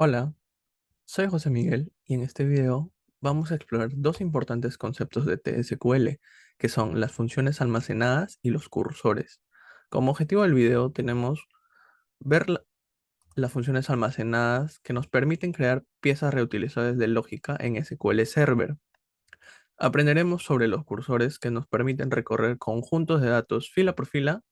Hola, soy José Miguel y en este video vamos a explorar dos importantes conceptos de TSQL, que son las funciones almacenadas y los cursores. Como objetivo del video tenemos ver las funciones almacenadas que nos permiten crear piezas reutilizables de lógica en SQL Server. Aprenderemos sobre los cursores que nos permiten recorrer conjuntos de datos fila por fila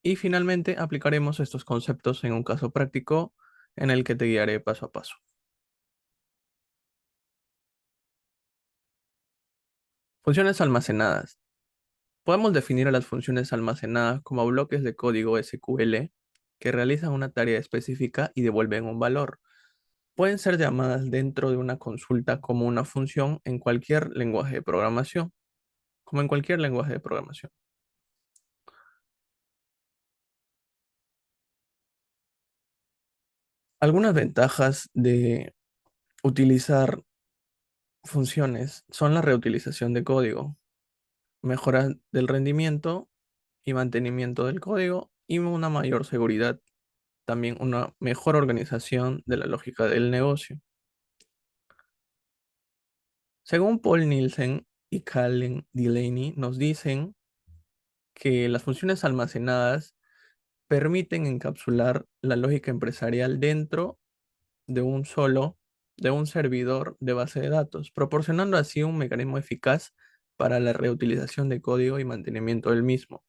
y finalmente aplicaremos estos conceptos en un caso práctico en el que te guiaré paso a paso. Funciones almacenadas. Podemos definir a las funciones almacenadas como bloques de código SQL que realizan una tarea específica y devuelven un valor. Pueden ser llamadas dentro de una consulta como una función en cualquier lenguaje de programación, como en cualquier lenguaje de programación. Algunas ventajas de utilizar funciones son la reutilización de código, mejora del rendimiento y mantenimiento del código y una mayor seguridad, también una mejor organización de la lógica del negocio. Según Paul Nielsen y Callen Delaney, nos dicen que las funciones almacenadas permiten encapsular la lógica empresarial dentro de de un servidor de base de datos, proporcionando así un mecanismo eficaz para la reutilización de código y mantenimiento del mismo.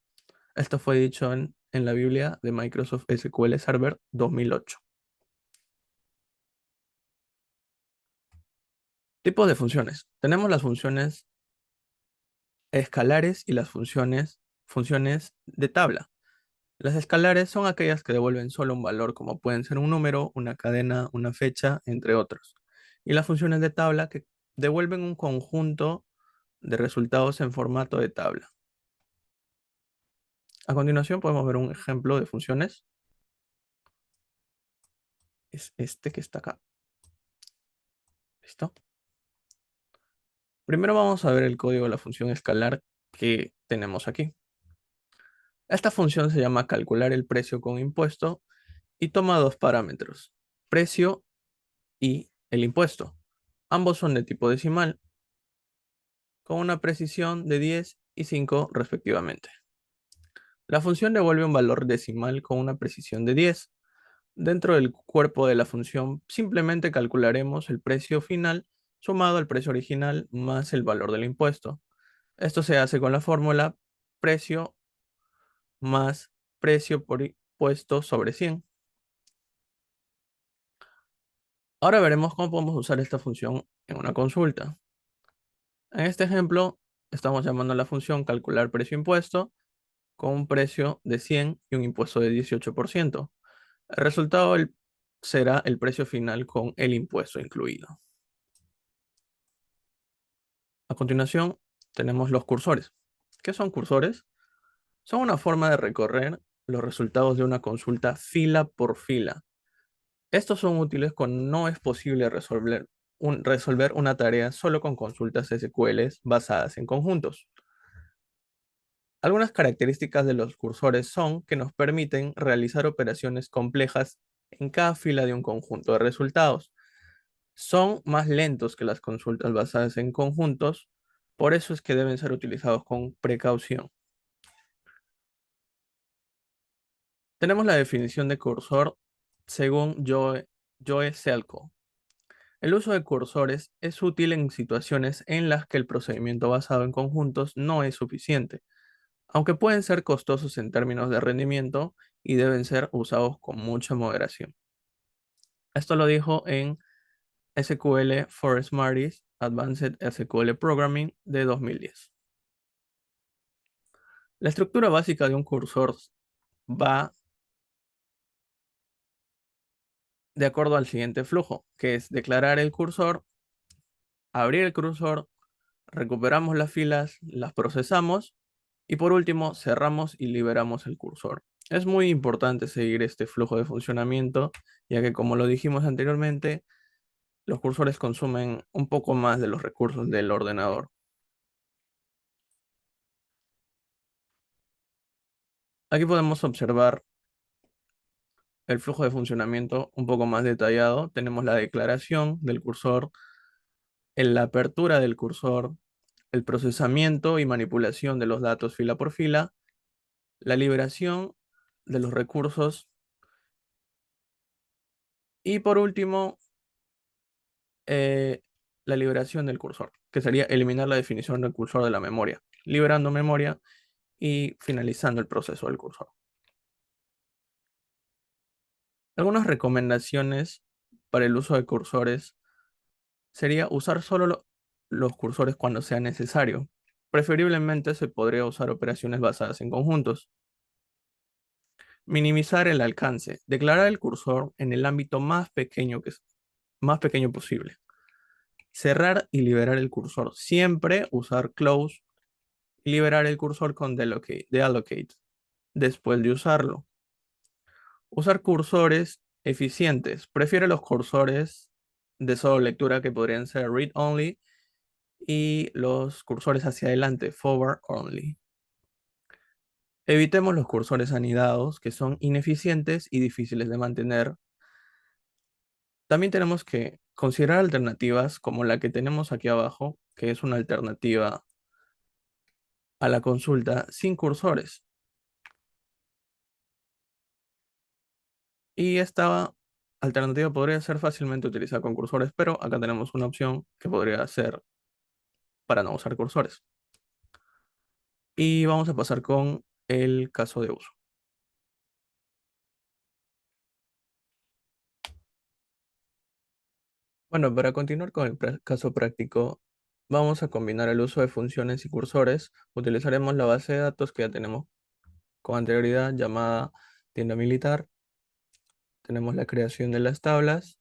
Esto fue dicho en la Biblia de Microsoft SQL Server 2008. Tipos de funciones. Tenemos las funciones escalares y las funciones de tabla. Las escalares son aquellas que devuelven solo un valor, como pueden ser un número, una cadena, una fecha, entre otros. Y las funciones de tabla que devuelven un conjunto de resultados en formato de tabla. A continuación podemos ver un ejemplo de funciones. Es este que está acá. ¿Listo? Primero vamos a ver el código de la función escalar que tenemos aquí. Esta función se llama calcular el precio con impuesto y toma dos parámetros, precio y el impuesto. Ambos son de tipo decimal, con una precisión de 10 y 5 respectivamente. La función devuelve un valor decimal con una precisión de 10. Dentro del cuerpo de la función simplemente calcularemos el precio final sumado al precio original más el valor del impuesto. Esto se hace con la fórmula precio más precio por impuesto sobre 100. Ahora veremos cómo podemos usar esta función en una consulta. En este ejemplo, estamos llamando a la función calcular precio impuesto con un precio de 100 y un impuesto de 18%. El resultado será el precio final con el impuesto incluido. A continuación, tenemos los cursores. ¿Qué son cursores? Son una forma de recorrer los resultados de una consulta fila por fila. Estos son útiles cuando no es posible resolver una tarea solo con consultas SQL basadas en conjuntos. Algunas características de los cursores son que nos permiten realizar operaciones complejas en cada fila de un conjunto de resultados. Son más lentos que las consultas basadas en conjuntos, por eso es que deben ser utilizados con precaución. Tenemos la definición de cursor según Joe Selko. El uso de cursores es útil en situaciones en las que el procedimiento basado en conjuntos no es suficiente, aunque pueden ser costosos en términos de rendimiento y deben ser usados con mucha moderación. Esto lo dijo en SQL for Smarties Advanced SQL Programming de 2010. La estructura básica de un cursor va de acuerdo al siguiente flujo, que es declarar el cursor, abrir el cursor, recuperamos las filas, las procesamos y por último cerramos y liberamos el cursor. Es muy importante seguir este flujo de funcionamiento, ya que como lo dijimos anteriormente, los cursores consumen un poco más de los recursos del ordenador. Aquí podemos observar el flujo de funcionamiento un poco más detallado. Tenemos la declaración del cursor, la apertura del cursor, el procesamiento y manipulación de los datos fila por fila, la liberación de los recursos y por último, eh, la liberación del cursor, que sería eliminar la definición del cursor de la memoria, liberando memoria y finalizando el proceso del cursor. Algunas recomendaciones para el uso de cursores sería usar solo los cursores cuando sea necesario. Preferiblemente se podría usar operaciones basadas en conjuntos. Minimizar el alcance. Declarar el cursor en el ámbito más pequeño posible. Cerrar y liberar el cursor. Siempre usar close y liberar el cursor con deallocate después de usarlo. Usar cursores eficientes. Prefiere los cursores de solo lectura que podrían ser read only y los cursores hacia adelante, forward only. Evitemos los cursores anidados que son ineficientes y difíciles de mantener. También tenemos que considerar alternativas como la que tenemos aquí abajo, que es una alternativa a la consulta sin cursores. Y esta alternativa podría ser fácilmente utilizada con cursores, pero acá tenemos una opción que podría ser para no usar cursores. Y vamos a pasar con el caso de uso. Bueno, para continuar con el caso práctico, vamos a combinar el uso de funciones y cursores. Utilizaremos la base de datos que ya tenemos con anterioridad llamada tienda militar. Tenemos la creación de las tablas,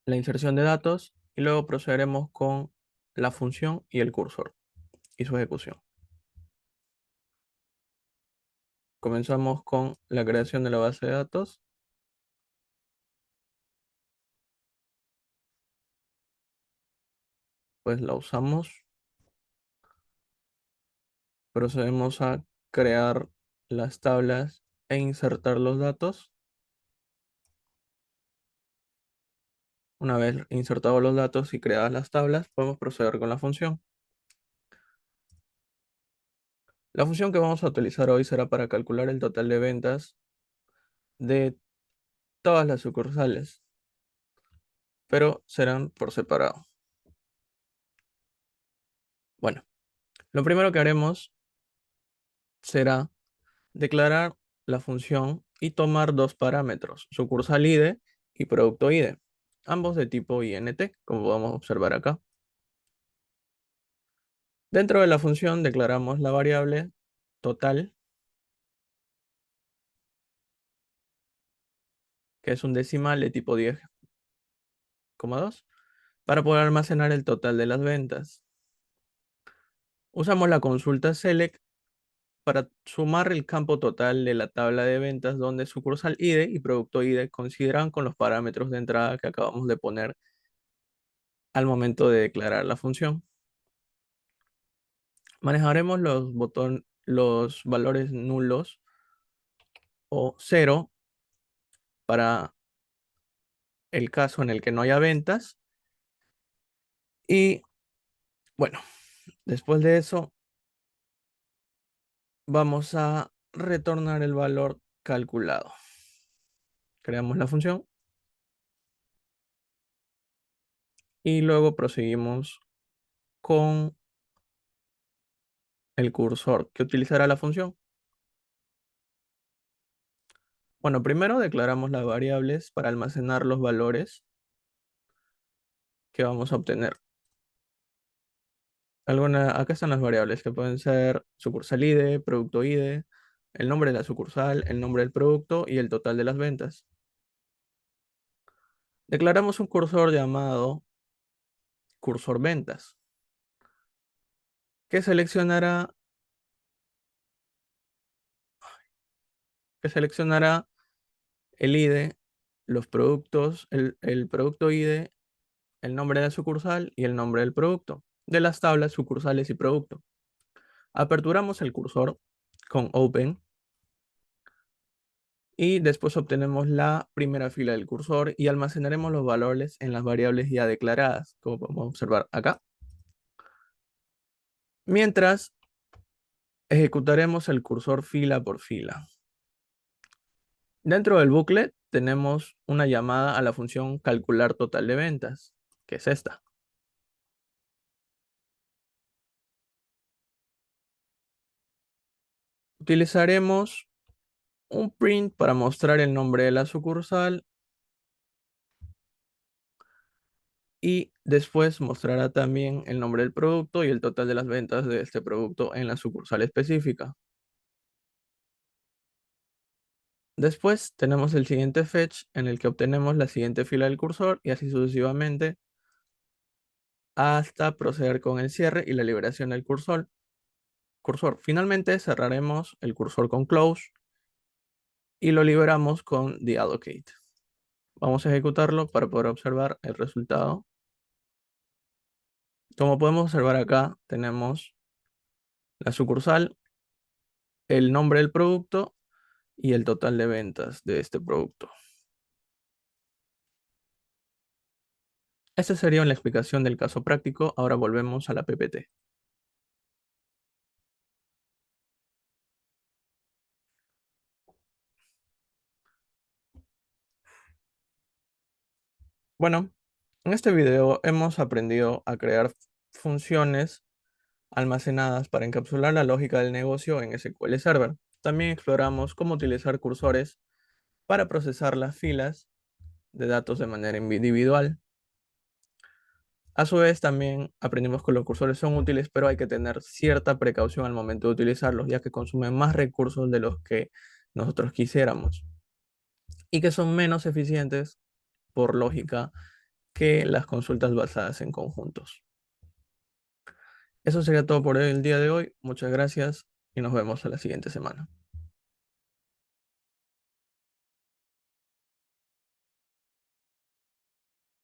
la inserción de datos y luego procederemos con la función y el cursor y su ejecución. Comenzamos con la creación de la base de datos. Pues la usamos. Procedemos a crear las tablas e insertar los datos. Una vez insertados los datos y creadas las tablas, podemos proceder con la función. La función que vamos a utilizar hoy será para calcular el total de ventas de todas las sucursales, pero serán por separado. Bueno, lo primero que haremos será declarar la función y tomar dos parámetros, sucursal ID y producto ID, ambos de tipo int, como podemos observar acá. Dentro de la función declaramos la variable total, que es un decimal de tipo 10,2, para poder almacenar el total de las ventas. Usamos la consulta select para sumar el campo total de la tabla de ventas donde sucursal ID y producto ID consideran con los parámetros de entrada que acabamos de poner al momento de declarar la función. Manejaremos los valores nulos o cero para el caso en el que no haya ventas. Y bueno, después de eso vamos a retornar el valor calculado. Creamos la función y luego proseguimos con el cursor que utilizará la función. Bueno, primero declaramos las variables para almacenar los valores que vamos a obtener. Acá están las variables que pueden ser sucursal ID, producto ID, el nombre de la sucursal, el nombre del producto y el total de las ventas. Declaramos un cursor llamado cursor ventas, que seleccionará, el ID, los productos, el producto ID, el nombre de la sucursal y el nombre del producto, de las tablas sucursales y producto. Aperturamos el cursor con Open Y después obtenemos la primera fila del cursor y almacenaremos los valores en las variables ya declaradas, como podemos observar acá. Mientras, ejecutaremos el cursor fila por fila. Dentro del bucle tenemos una llamada a la función calcular total de ventas, que es esta. Utilizaremos un print para mostrar el nombre de la sucursal y después mostrará también el nombre del producto y el total de las ventas de este producto en la sucursal específica. Después tenemos el siguiente fetch en el que obtenemos la siguiente fila del cursor y así sucesivamente hasta proceder con el cierre y la liberación del cursor. Finalmente cerraremos el cursor con close y lo liberamos con deallocate. Vamos a ejecutarlo para poder observar el resultado. Como podemos observar acá, tenemos la sucursal, el nombre del producto y el total de ventas de este producto. Esta sería la explicación del caso práctico. Ahora volvemos a la PPT. Bueno, en este video hemos aprendido a crear funciones almacenadas para encapsular la lógica del negocio en SQL Server. También exploramos cómo utilizar cursores para procesar las filas de datos de manera individual. A su vez, también aprendimos que los cursores son útiles, pero hay que tener cierta precaución al momento de utilizarlos, ya que consumen más recursos de los que nosotros quisiéramos y que son menos eficientes por lógica que las consultas basadas en conjuntos. Eso sería todo por el día de hoy. Muchas gracias y nos vemos a la siguiente semana.